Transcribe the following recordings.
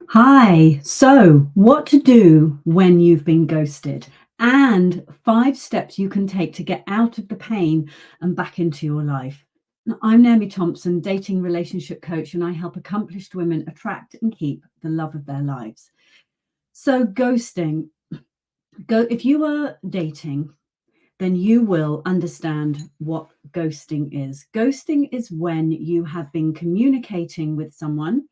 Hi. So, what to do when you've been ghosted, and 5 steps you can take to get out of the pain and back into your life. Now, I'm Naomi Thompson, dating relationship coach, and I help accomplished women attract and keep the love of their lives. So, ghosting. If you are dating, then you will understand what ghosting is. Ghosting is when you have been communicating with someone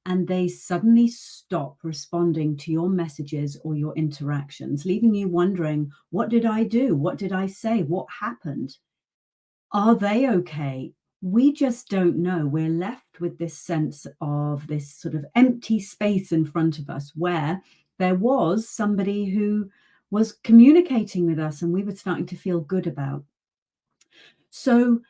and they suddenly stop responding to your messages or your interactions, leaving you wondering, what did I do? What did I say? What happened? Are they okay? We just don't know. We're left with this sense of this sort of empty space in front of us where there was somebody who was communicating with us and we were starting to feel good about. So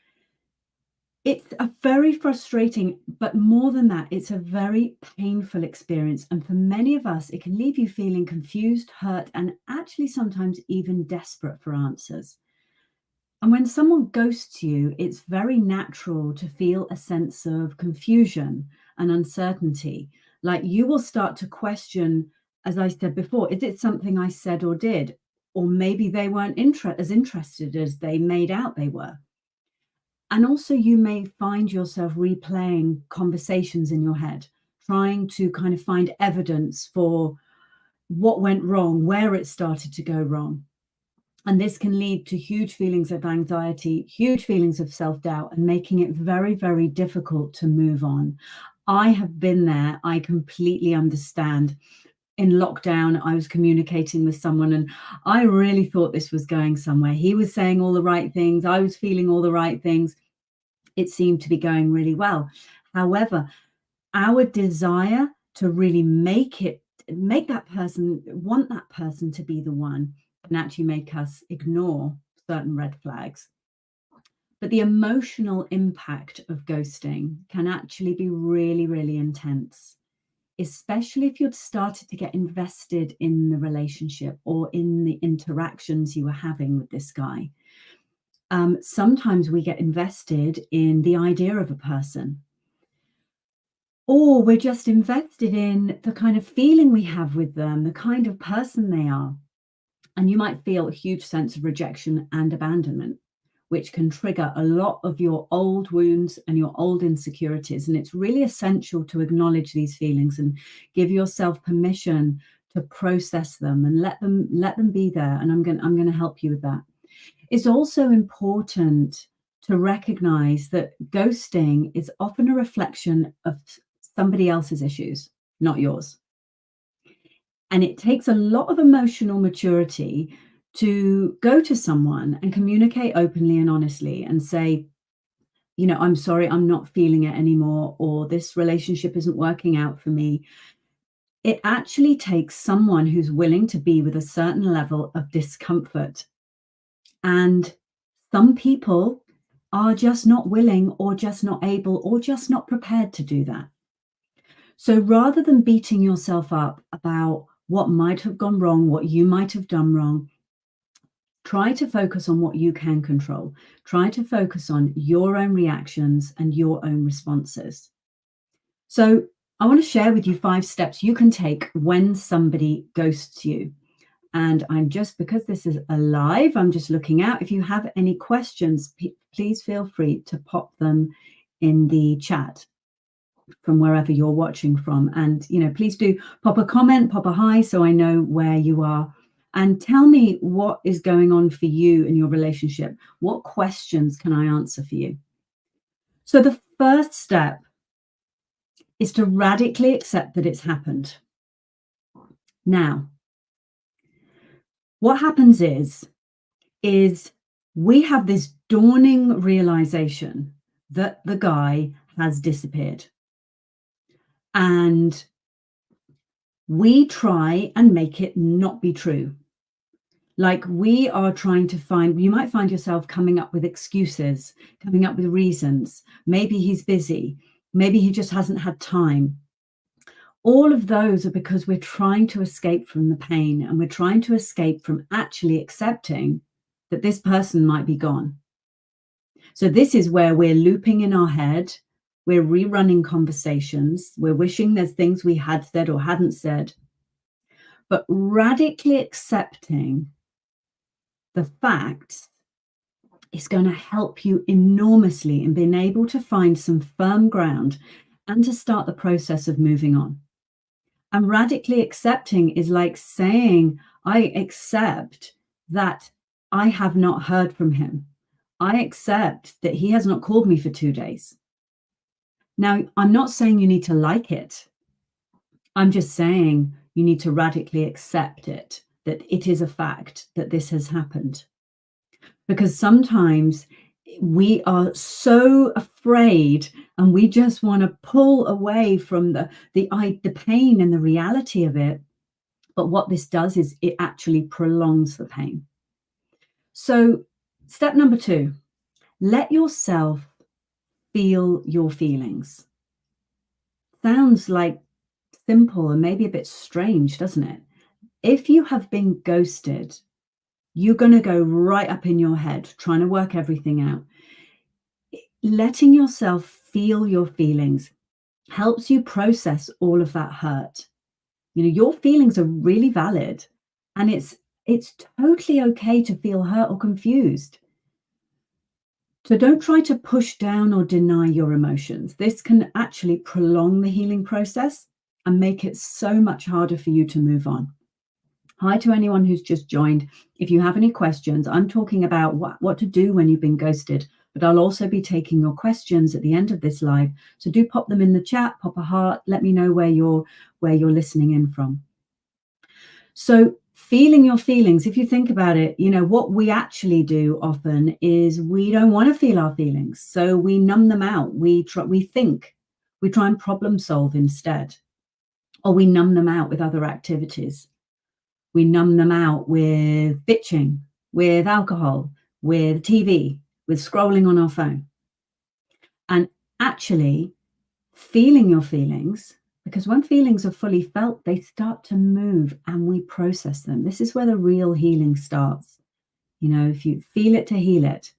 it's a very frustrating, but more than that, it's a very painful experience. And for many of us, it can leave you feeling confused, hurt, and actually sometimes even desperate for answers. And when someone ghosts you, it's very natural to feel a sense of confusion and uncertainty. Like you will start to question, as I said before, is it something I said or did? Or maybe they weren't as interested as they made out they were. And also, you may find yourself replaying conversations in your head, trying to kind of find evidence for what went wrong, where it started to go wrong. And this can lead to huge feelings of anxiety, huge feelings of self doubt, and making it very, very difficult to move on. I have been there. I completely understand. In lockdown, I was communicating with someone and I really thought this was going somewhere. He was saying all the right things. I was feeling all the right things. It seemed to be going really well. However, our desire to really make that person, want that person to be the one, can actually make us ignore certain red flags. But the emotional impact of ghosting can actually be really, really intense, especially if you'd started to get invested in the relationship or in the interactions you were having with this guy. Sometimes we get invested in the idea of a person, or we're just invested in the kind of feeling we have with them, the kind of person they are. And you might feel a huge sense of rejection and abandonment, which can trigger a lot of your old wounds and your old insecurities. And it's really essential to acknowledge these feelings and give yourself permission to process them and let them be there. And I'm going to help you with that. It's also important to recognize that ghosting is often a reflection of somebody else's issues, not yours. And it takes a lot of emotional maturity to go to someone and communicate openly and honestly and say, I'm sorry, I'm not feeling it anymore, or this relationship isn't working out for me. It actually takes someone who's willing to be with a certain level of discomfort. And some people are just not willing or just not able or just not prepared to do that. So rather than beating yourself up about what might have gone wrong, what you might have done wrong, try to focus on what you can control. Try to focus on your own reactions and your own responses. So I want to share with you 5 steps you can take when somebody ghosts you. And because this is a live, I'm just looking out. If you have any questions, please feel free to pop them in the chat from wherever you're watching from. And, please do pop a comment, pop a hi, so I know where you are. And tell me what is going on for you in your relationship. What questions can I answer for you? So the first step is to radically accept that it's happened. Now, what happens is we have this dawning realization that the guy has disappeared. And we try and make it not be true. Like we are trying to you might find yourself coming up with excuses, coming up with reasons. Maybe he's busy. Maybe he just hasn't had time. All of those are because we're trying to escape from the pain and we're trying to escape from actually accepting that this person might be gone. So this is where we're looping in our head We're rerunning conversations. We're wishing there's things we had said or hadn't said. But radically accepting the facts is going to help you enormously in being able to find some firm ground and to start the process of moving on. And radically accepting is like saying, I accept that I have not heard from him. I accept that he has not called me for 2 days. Now, I'm not saying you need to like it. I'm just saying you need to radically accept it, that it is a fact that this has happened. Because sometimes we are so afraid and we just want to pull away from the pain and the reality of it. But what this does is it actually prolongs the pain. So step number 2, let yourself feel your feelings. Sounds like simple and maybe a bit strange, doesn't it? If you have been ghosted, you're going to go right up in your head trying to work everything out. Letting yourself feel your feelings helps you process all of that hurt. You know, your feelings are really valid, and it's totally okay to feel hurt or confused. So don't try to push down or deny your emotions. This can actually prolong the healing process and make it so much harder for you to move on. Hi to anyone who's just joined. If you have any questions, I'm talking about what to do when you've been ghosted, but I'll also be taking your questions at the end of this live. So do pop them in the chat, pop a heart, let me know where you're listening in from. So feeling your feelings, if you think about it, you know, what we actually do often is we don't want to feel our feelings. So we numb them out. We try and problem solve instead, or we numb them out with other activities. We numb them out with bitching, with alcohol, with TV, with scrolling on our phone. And actually feeling your feelings, because when feelings are fully felt, they start to move and we process them. This is where the real healing starts. You know, if you feel it to heal it.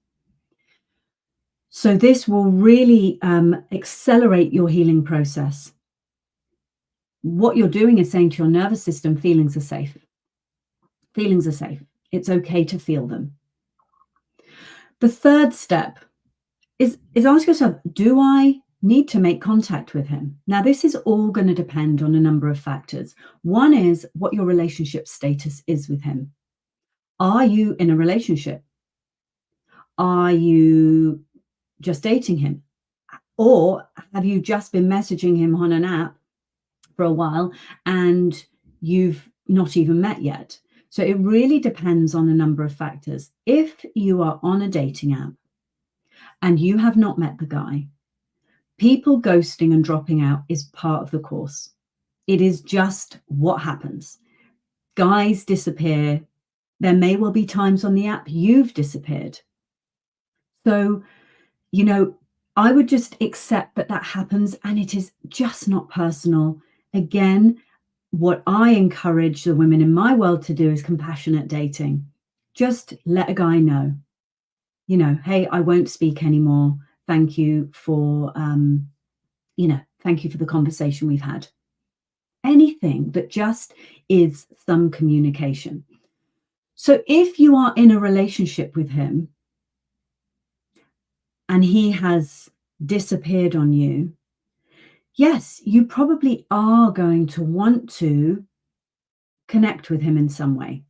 So this will really accelerate your healing process. What you're doing is saying to your nervous system, feelings are safe. Feelings are safe. It's okay to feel them. The third step is ask yourself, do I need to make contact with him? Now, this is all going to depend on a number of factors. One is what your relationship status is with him. Are you in a relationship? Are you just dating him? Or have you just been messaging him on an app for a while and you've not even met yet? So it really depends on a number of factors. If you are on a dating app and you have not met the guy, people ghosting and dropping out is part of the course. It is just what happens. Guys disappear. There may well be times on the app you've disappeared. So, you know, I would just accept that happens and it is just not personal. Again, what I encourage the women in my world to do is compassionate dating. Just let a guy know, you know, hey, I won't speak anymore. Thank you for, thank you for the conversation we've had. Anything that just is some communication. So if you are in a relationship with him and he has disappeared on you, yes, you probably are going to want to connect with him in some way.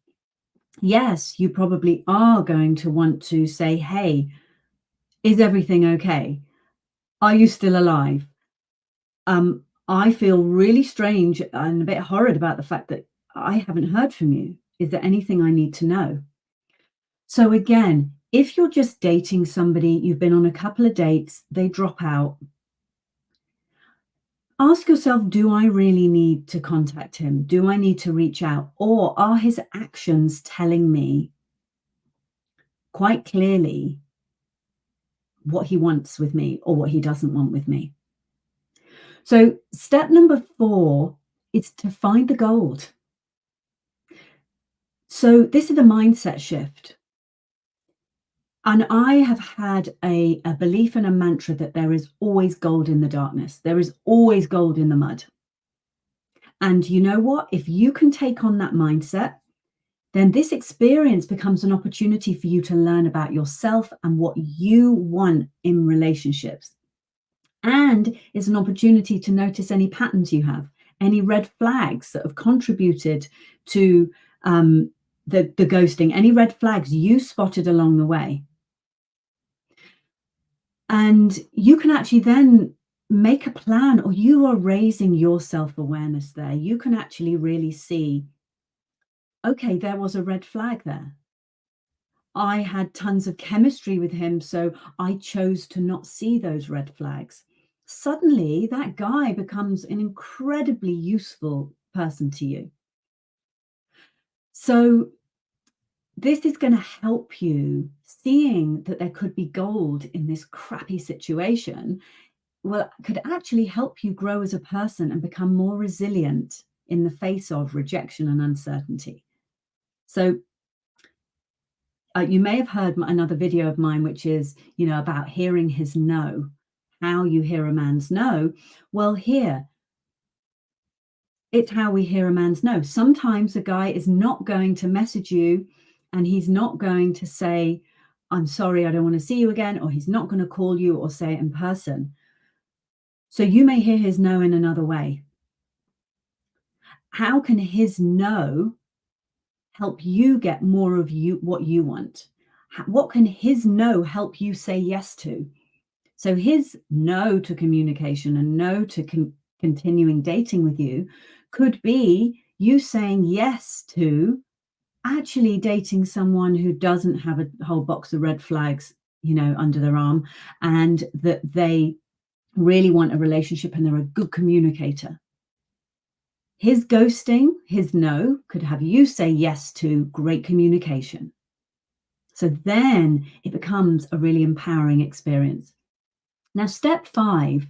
Yes, you probably are going to want to say, hey, is everything okay? Are you still alive? I feel really strange and a bit horrid about the fact that I haven't heard from you. Is there anything I need to know? So again, if you're just dating somebody, you've been on a couple of dates, they drop out, ask yourself, do I really need to contact him? Do I need to reach out? Or are his actions telling me quite clearly what he wants with me or what he doesn't want with me? So step number 4 is to find the gold. So this is a mindset shift. And I have had a belief and a mantra that there is always gold in the darkness. There is always gold in the mud. And you know what? If you can take on that mindset, then this experience becomes an opportunity for you to learn about yourself and what you want in relationships. And it's an opportunity to notice any patterns you have, any red flags that have contributed to the ghosting, any red flags you spotted along the way. And you can actually then make a plan, or you are raising your self-awareness there. You can actually really see, okay, there was a red flag there. I had tons of chemistry with him, so I chose to not see those red flags. Suddenly, that guy becomes an incredibly useful person to you. So, this is going to help you seeing that there could be gold in this crappy situation. Well, could actually help you grow as a person and become more resilient in the face of rejection and uncertainty. So, you may have heard another video of mine, which is, about hearing his no, how you hear a man's no. Well, here, it's how we hear a man's no. Sometimes a guy is not going to message you and he's not going to say, I'm sorry, I don't want to see you again, or he's not going to call you or say it in person. So you may hear his no in another way. How can his no help you get more of what you want? What can his no help you say yes to? So his no to communication and no to continuing dating with you could be you saying yes to actually dating someone who doesn't have a whole box of red flags, under their arm, and that they really want a relationship and they're a good communicator. His ghosting, his no, could have you say yes to great communication. So then it becomes a really empowering experience. Now, step 5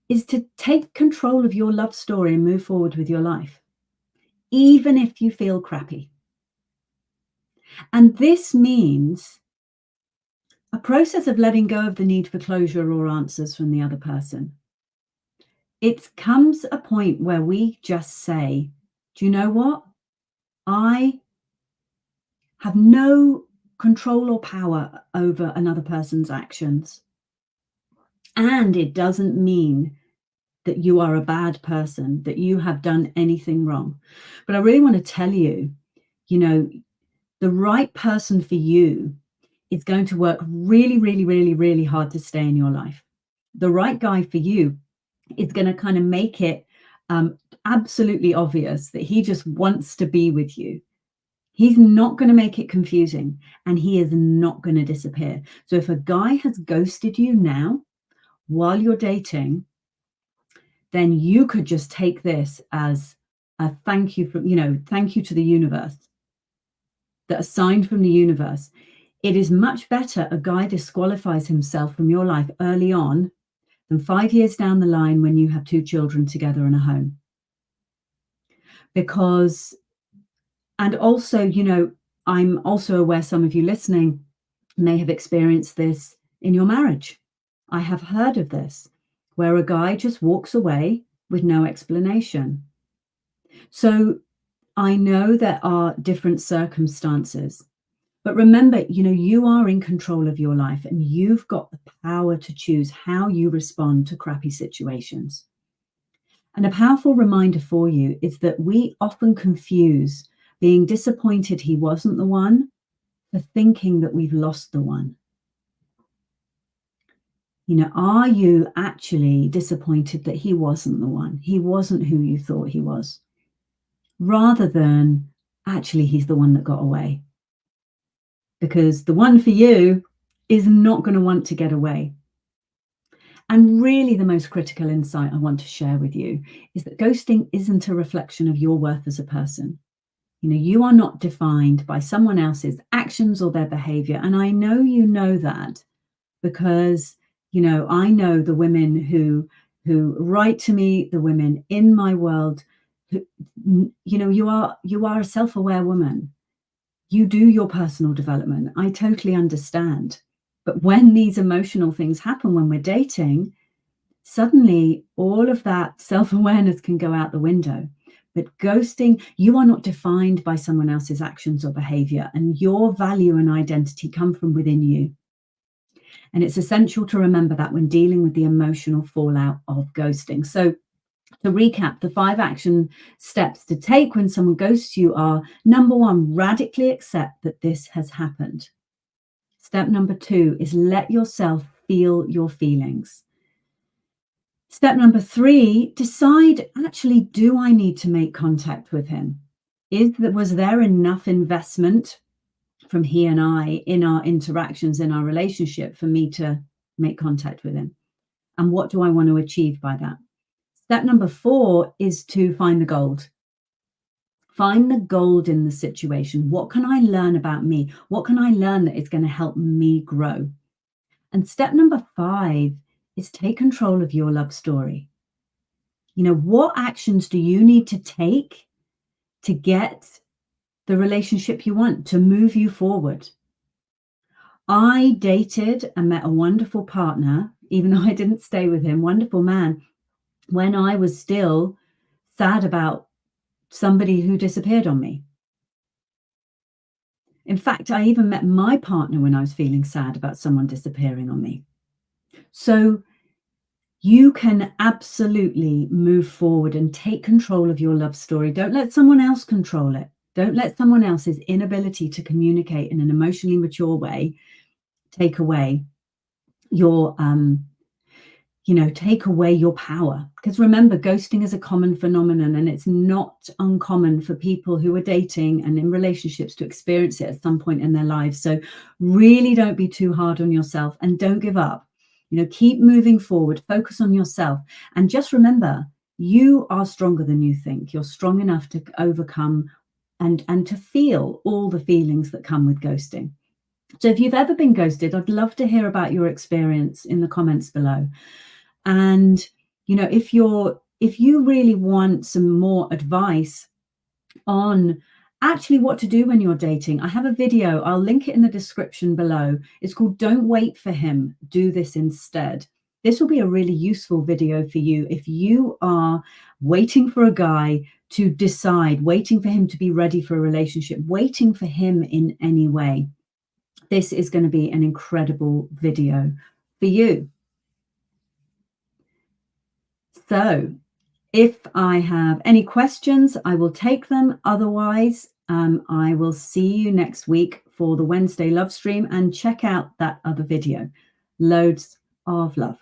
is to take control of your love story and move forward with your life, even if you feel crappy. And this means a process of letting go of the need for closure or answers from the other person. It comes a point where we just say, do you know what? I have no control or power over another person's actions. And it doesn't mean that you are a bad person, that you have done anything wrong. But I really want to tell you, the right person for you is going to work really, really, really, really hard to stay in your life. The right guy for you is going to kind of make it absolutely obvious that he just wants to be with you. He's not going to make it confusing, and he is not going to disappear. So if a guy has ghosted you now while you're dating, then you could just take this as a thank you thank you to the universe, that a sign from the universe. It is much better a guy disqualifies himself from your life early on than 5 years down the line when you have 2 children together in a home. And also, I'm also aware some of you listening may have experienced this in your marriage. I have heard of this, where a guy just walks away with no explanation. So I know there are different circumstances, but remember, you are in control of your life and you've got the power to choose how you respond to crappy situations. And a powerful reminder for you is that we often confuse being disappointed he wasn't the one for thinking that we've lost the one. Are you actually disappointed that he wasn't the one? He wasn't who you thought he was, rather than actually he's the one that got away. Because the one for you is not going to want to get away. And really, the most critical insight I want to share with you is that ghosting isn't a reflection of your worth as a person. You are not defined by someone else's actions or their behavior. And I know you know that because, I know the women who write to me, the women in my world, who, you are a self-aware woman. you do your personal development. I totally understand. But when these emotional things happen when we're dating, suddenly all of that self-awareness can go out the window. But ghosting, you are not defined by someone else's actions or behavior, and your value and identity come from within you. And it's essential to remember that when dealing with the emotional fallout of ghosting. So to recap, the 5 action steps to take when someone ghosts you are: number 1, radically accept that this has happened. Step number 2 is let yourself feel your feelings. Step number 3, decide, actually, do I need to make contact with him? Was there enough investment from he and I in our interactions, in our relationship, for me to make contact with him? And what do I want to achieve by that? Step number 4 is to find the gold. Find the gold in the situation. What can I learn about me? What can I learn that is going to help me grow? And step number 5 is take control of your love story. You know, what actions do you need to take to get the relationship you want, to move you forward? I dated and met a wonderful partner, even though I didn't stay with him, wonderful man, when I was still sad about somebody who disappeared on me. In fact, I even met my partner when I was feeling sad about someone disappearing on me. So you can absolutely move forward and take control of your love story. Don't let someone else control it. Don't let someone else's inability to communicate in an emotionally mature way take away your take away your power. Because remember, ghosting is a common phenomenon, and it's not uncommon for people who are dating and in relationships to experience it at some point in their lives. So really don't be too hard on yourself, and don't give up. Keep moving forward, focus on yourself, and just remember, you are stronger than you think. You're strong enough to overcome and to feel all the feelings that come with ghosting. So if you've ever been ghosted, I'd love to hear about your experience in the comments below. And if you really want some more advice on actually what to do when you're dating, I have a video. I'll link it in the description below. It's called "Don't Wait for Him, Do This Instead." This will be a really useful video for you if you are waiting for a guy to decide, waiting for him to be ready for a relationship, waiting for him in any way. This is going to be an incredible video for you. So if I have any questions, I will take them. Otherwise, I will see you next week for the Wednesday love stream, and check out that other video. Loads of love.